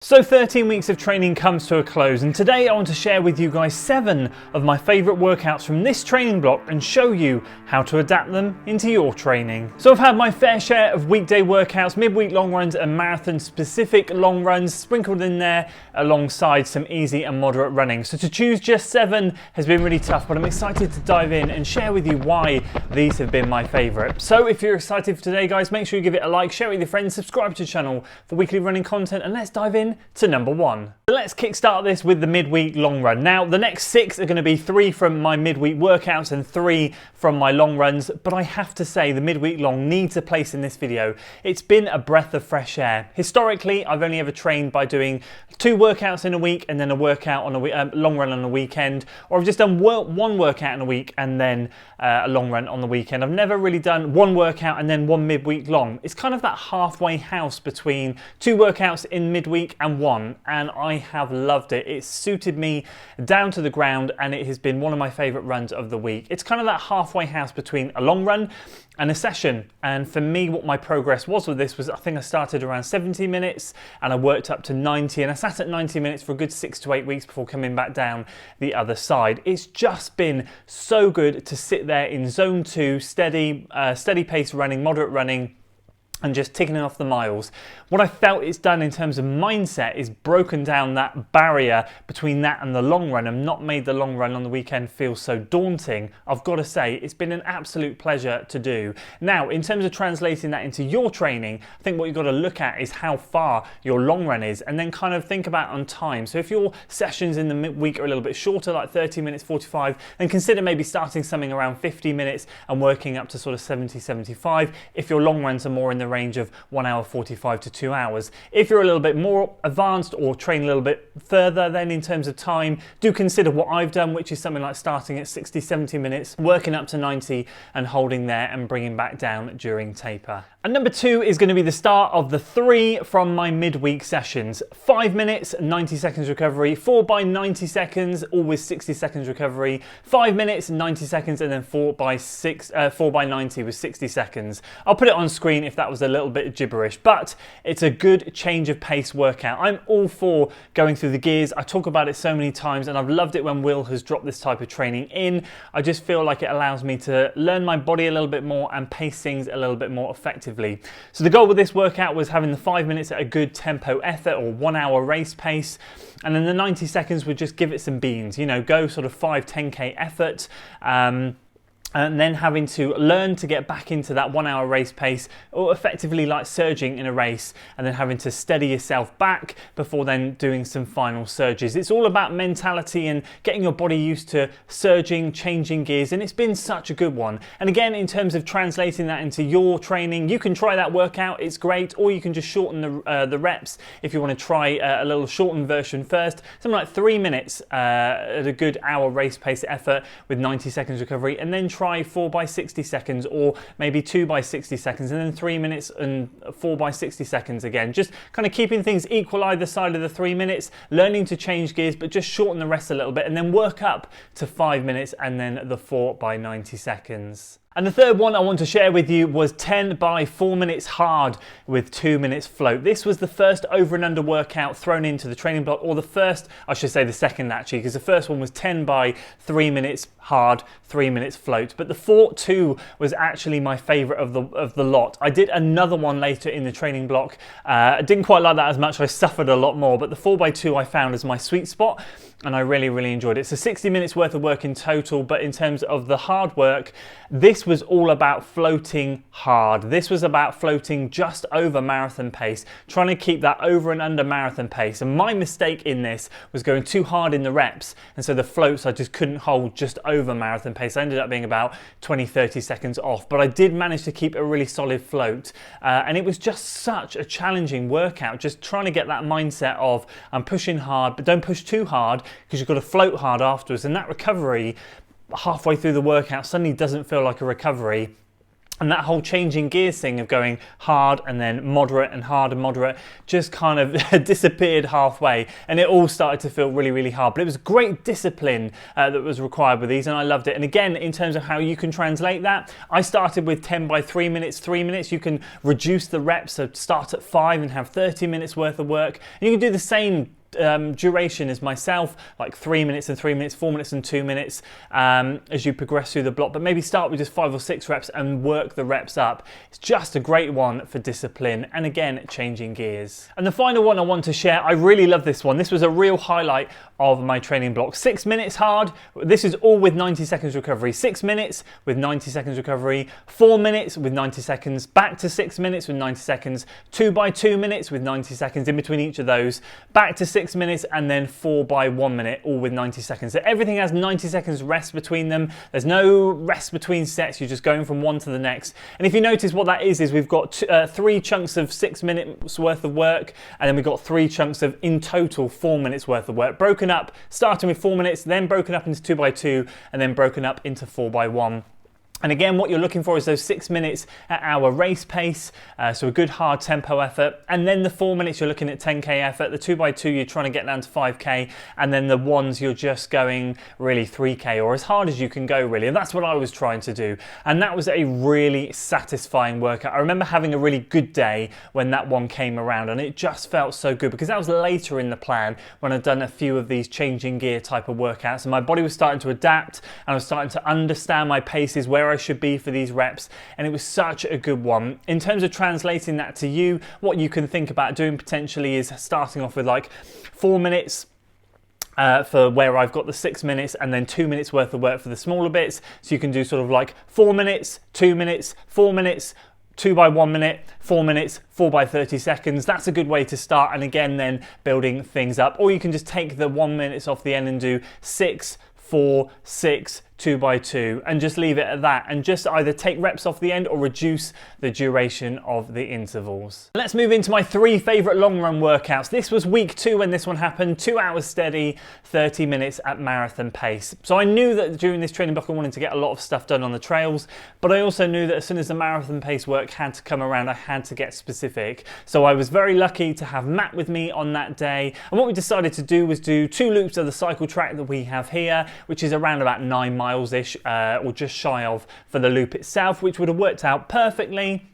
So 13 weeks of training comes to a close, and today I want to share with you guys 7 of my favourite workouts from this training block and show you how to adapt them into your training. So I've had my fair share of weekday workouts, midweek long runs and marathon specific long runs sprinkled in there alongside some easy and moderate running. So to choose just 7 has been really tough, but I'm excited to dive in and share with you why these have been my favourite. So if you're excited for today guys, make sure you give it a like, share it with your friends, subscribe to the channel for weekly running content, and let's dive in to number 1. So let's kickstart this with the midweek long run. Now the next 6 are going to be 3 from my midweek workouts and 3 from my long runs, but I have to say the midweek long needs a place in this video. It's been a breath of fresh air. Historically, I've only ever trained by doing 2 workouts in a week and then a workout on a long run on a weekend, or I've just done 1 workout in a week and then a long run on the weekend. I've never really done 1 workout and then 1 midweek long. It's kind of that halfway house between 2 workouts in midweek and 1, and I have loved it. It's suited me down to the ground and it has been one of my favourite runs of the week. It's kind of that halfway house between a long run and a session, and for me what my progress was with this was I think I started around 70 minutes and I worked up to 90, and I sat at 90 minutes for a good 6 to 8 weeks before coming back down the other side. It's just been so good to sit there in zone 2, steady pace running, moderate running, and just ticking off the miles. What I felt it's done in terms of mindset is broken down that barrier between that and the long run and not made the long run on the weekend feel so daunting. I've got to say, it's been an absolute pleasure to do. Now, in terms of translating that into your training, I think what you've got to look at is how far your long run is and then kind of think about on time. So if your sessions in the midweek are a little bit shorter, like 30 minutes, 45, then consider maybe starting something around 50 minutes and working up to sort of 70, 75. If your long runs are more in the range of 1 hour 45 to 2 hours. If you're a little bit more advanced or train a little bit further, then in terms of time, do consider what I've done, which is something like starting at 60, 70 minutes, working up to 90 and holding there and bringing back down during taper. And number 2 is going to be the start of the 3 from my midweek sessions. 5 minutes, 90 seconds recovery, 4 by 90 seconds, always 60 seconds recovery, 5 minutes, 90 seconds, and then 4 by 90 with 60 seconds. I'll put it on screen if that was a little bit gibberish, but it's a good change of pace workout. I'm all for going through the gears. I talk about it so many times and I've loved it when Will has dropped this type of training in. I just feel like it allows me to learn my body a little bit more and pace things a little bit more effectively. So the goal with this workout was having the 5 minutes at a good tempo effort or 1 hour race pace, and then the 90 seconds would just give it some beans, you know, go sort of 5-10k effort, and then having to learn to get back into that 1 hour race pace, or effectively like surging in a race, and then having to steady yourself back before then doing some final surges. It's all about mentality and getting your body used to surging, changing gears, and it's been such a good one. And again, in terms of translating that into your training, you can try that workout, it's great, or you can just shorten the reps if you want to try a little shortened version first. Something like 3 minutes at a good hour race pace effort with 90 seconds recovery, and then try 4 by 60 seconds, or maybe 2 by 60 seconds, and then 3 minutes and 4 by 60 seconds again. Just kind of keeping things equal either side of the 3 minutes, learning to change gears, but just shorten the rest a little bit, and then work up to 5 minutes and then the 4 by 90 seconds. And the third one I want to share with you was 10 by 4 minutes hard with 2 minutes float. This was the first over and under workout thrown into the training block, or the first, I should say the second actually, because the first one was 10 by 3 minutes hard, 3 minutes float. But the 4-2 was actually my favourite of the lot. I did another one later in the training block. I didn't quite like that as much, I suffered a lot more, but the 4x2 I found as my sweet spot, and I really enjoyed it. So 60 minutes worth of work in total, but in terms of the hard work, this was all about floating hard. This was about floating just over marathon pace, trying to keep that over and under marathon pace. And my mistake in this was going too hard in the reps, and so the floats I just couldn't hold just over marathon pace. I ended up being about 20-30 seconds off, but I did manage to keep a really solid float, and it was just such a challenging workout, just trying to get that mindset of I'm pushing hard, but don't push too hard, because you've got to float hard afterwards, and that recovery halfway through the workout suddenly doesn't feel like a recovery. And that whole changing gears thing of going hard and then moderate and hard and moderate just kind of disappeared halfway, and it all started to feel really, really hard. But it was great discipline that was required with these, and I loved it. And again, in terms of how you can translate that, I started with 10 by 3 minutes, 3 minutes. You can reduce the reps, so start at 5 and have 30 minutes worth of work. And you can do the same duration as myself, like 3 minutes and 3 minutes, 4 minutes and 2 minutes as you progress through the block, but maybe start with just 5 or 6 reps and work the reps up. It's just a great one for discipline and again changing gears. And the final one I want to share, I really love this one. This was a real highlight of my training block. 6 minutes hard, this is all with 90 seconds recovery. 6 minutes with 90 seconds recovery, 4 minutes with 90 seconds, back to 6 minutes with 90 seconds, 2 by 2 minutes with 90 seconds in between each of those, back to 6 minutes, and then 4 by 1 minute, all with 90 seconds. So everything has 90 seconds rest between them. There's no rest between sets. You're just going from one to the next. And if you notice what that is we've got 3 chunks of 6 minutes worth of work, and then we've got 3 chunks of, in total, 4 minutes worth of work. Broken up, starting with 4 minutes, then broken up into 2 by 2, and then broken up into 4 by 1. And again, what you're looking for is those 6 minutes at our race pace, so a good hard tempo effort. And then the 4 minutes, you're looking at 10k effort. The 2 by 2, you're trying to get down to 5k. And then the ones, you're just going really 3k, or as hard as you can go, really. And that's what I was trying to do. And that was a really satisfying workout. I remember having a really good day when that one came around, and it just felt so good, because that was later in the plan when I'd done a few of these changing gear type of workouts, and my body was starting to adapt, and I was starting to understand my paces, where I should be for these reps, and it was such a good one. In terms of translating that to you, what you can think about doing potentially is starting off with like 4 minutes for where I've got the 6 minutes, and then 2 minutes worth of work for the smaller bits. So you can do sort of like 4 minutes, 2 minutes, 4 minutes, 2 by 1 minute, 4 minutes, 4 by 30 seconds. That's a good way to start, and again then building things up. Or you can just take the 1 minute off the end and do 6, 4, 6, 2 by 2, and just leave it at that, and just either take reps off the end or reduce the duration of the intervals. Let's move into my 3 favorite long run workouts. This was week 2 when this one happened. 2 hours steady, 30 minutes at marathon pace. So I knew that during this training block I wanted to get a lot of stuff done on the trails, but I also knew that as soon as the marathon pace work had to come around, I had to get specific. So I was very lucky to have Matt with me on that day, and what we decided to do was do 2 loops of the cycle track that we have here, which is around about 9 miles-ish, or just shy of, for the loop itself, which would have worked out perfectly,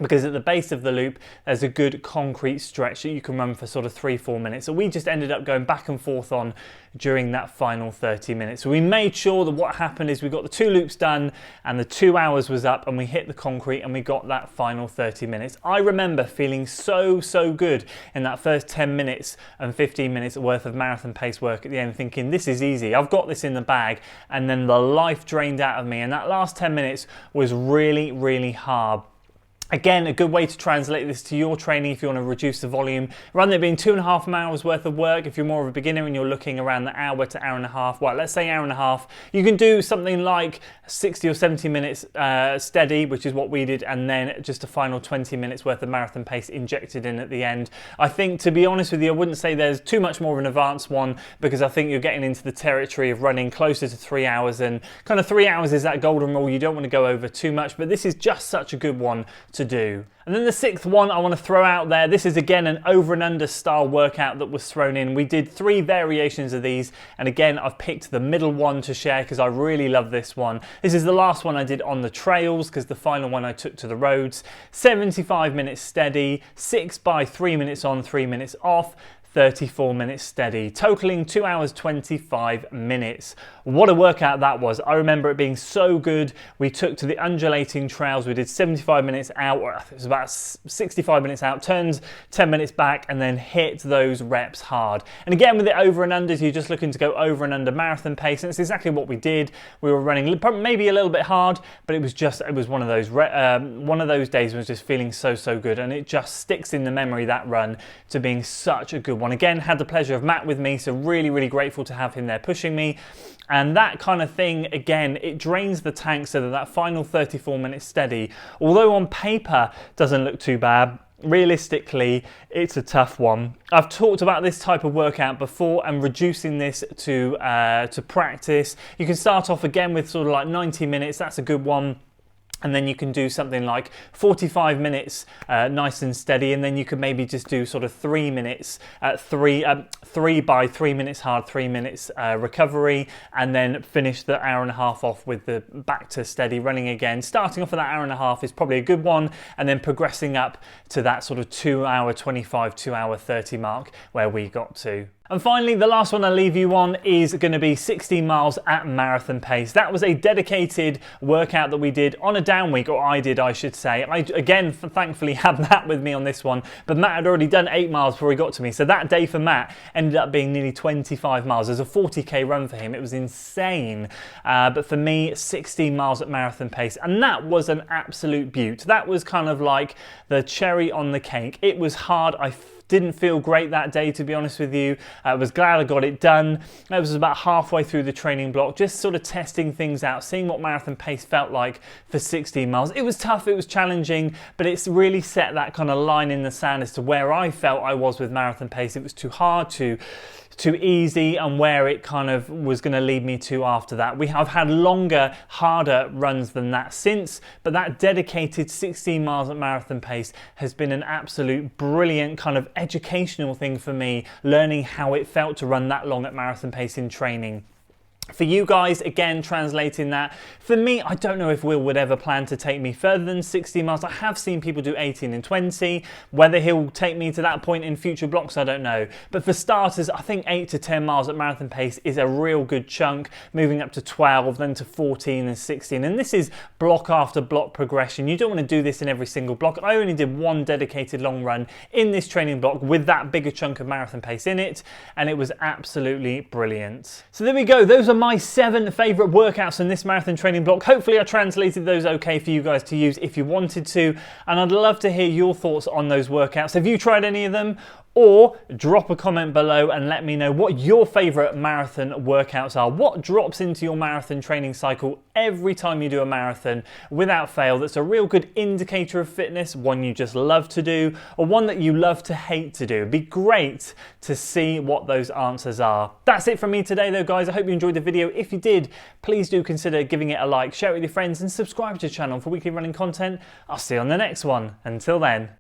because at the base of the loop there's a good concrete stretch that you can run for sort of 3-4 minutes. So we just ended up going back and forth on during that final 30 minutes. So we made sure that what happened is we got the 2 loops done and the 2 hours was up, and we hit the concrete and we got that final 30 minutes. I remember feeling so good in that first 10 minutes and 15 minutes worth of marathon pace work at the end, thinking this is easy, I've got this in the bag, and then the life drained out of me, and that last 10 minutes was really hard. Again, a good way to translate this to your training if you want to reduce the volume, rather than it being 2.5 hours worth of work. If you're more of a beginner and you're looking around the hour to hour and a half, well, let's say hour and a half, you can do something like 60 or 70 minutes steady, which is what we did, and then just a final 20 minutes worth of marathon pace injected in at the end. I think, to be honest with you, I wouldn't say there's too much more of an advanced one, because I think you're getting into the territory of running closer to 3 hours, and kind of 3 hours is that golden rule. You don't want to go over too much, but this is just such a good one to do. And then the 6th one I want to throw out there, this is again an over and under style workout that was thrown in. We did 3 variations of these, and again I've picked the middle one to share because I really love this one. This is the last one I did on the trails, because the final one I took to the roads. 75 minutes steady, 6 by 3 minutes on, 3 minutes off, 34 minutes steady, totaling 2 hours 25 minutes. What a workout that was. I remember it being so good. We took to the undulating trails. We did 75 minutes out, or it was about 65 minutes out, turns 10 minutes back, and then hit those reps hard. And again, with the over and unders, you're just looking to go over and under marathon pace, and it's exactly what we did. We were running maybe a little bit hard, but it was one of those days when I was just feeling so good, and it just sticks in the memory, that run, to being such a good one. Again, had the pleasure of Matt with me, so really grateful to have him there pushing me. And that kind of thing, again, it drains the tank so that final 34 minutes steady, although on paper doesn't look too bad, realistically it's a tough one. I've talked about this type of workout before and reducing this to practice. You can start off again with sort of like 90 minutes, that's a good one. And then you can do something like 45 minutes nice and steady, and then you could maybe just do sort of 3 minutes, 3 by 3 minutes hard, 3 minutes recovery, and then finish the hour and a half off with the back to steady running again. Starting off with that hour and a half is probably a good one, and then progressing up to that sort of 2 hour 25, 2 hour 30 mark where we got to. And finally, the last one I'll leave you on is going to be 16 miles at marathon pace. That was a dedicated workout that we did on a down week, or I did, I should say. I, again, thankfully had Matt with me on this one, but Matt had already done 8 miles before he got to me. So that day for Matt ended up being nearly 25 miles. There's a 40k run for him. It was insane. But for me, 16 miles at marathon pace. And that was an absolute beaut. That was kind of like the cherry on the cake. It was hard. I didn't feel great that day, to be honest with you. I was glad I got it done. I was about halfway through the training block, just sort of testing things out, seeing what marathon pace felt like for 16 miles. It was tough, it was challenging, but it's really set that kind of line in the sand as to where I felt I was with marathon pace. It was too hard, too easy, and where it kind of was going to lead me to after that. I've had longer, harder runs than that since, but that dedicated 16 miles at marathon pace has been an absolute brilliant kind of educational thing for me, learning how it felt to run that long at marathon pace in training. For you guys, again, translating that, for me, I don't know if Will would ever plan to take me further than 60 miles. I have seen people do 18 and 20. Whether he'll take me to that point in future blocks, I don't know. But for starters, I think 8 to 10 miles at marathon pace is a real good chunk, moving up to 12, then to 14 and 16. And this is block after block progression. You don't want to do this in every single block. I only did one dedicated long run in this training block with that bigger chunk of marathon pace in it, and it was absolutely brilliant. So there we go. Those are my 7 favourite workouts in this marathon training block. Hopefully I translated those okay for you guys to use if you wanted to, and I'd love to hear your thoughts on those workouts. Have you tried any of them? Or drop a comment below and let me know what your favourite marathon workouts are. What drops into your marathon training cycle every time you do a marathon without fail that's a real good indicator of fitness, one you just love to do, or one that you love to hate to do. It'd be great to see what those answers are. That's it from me today though, guys. I hope you enjoyed the video. If you did, please do consider giving it a like, share it with your friends, and subscribe to the channel for weekly running content. I'll see you on the next one. Until then.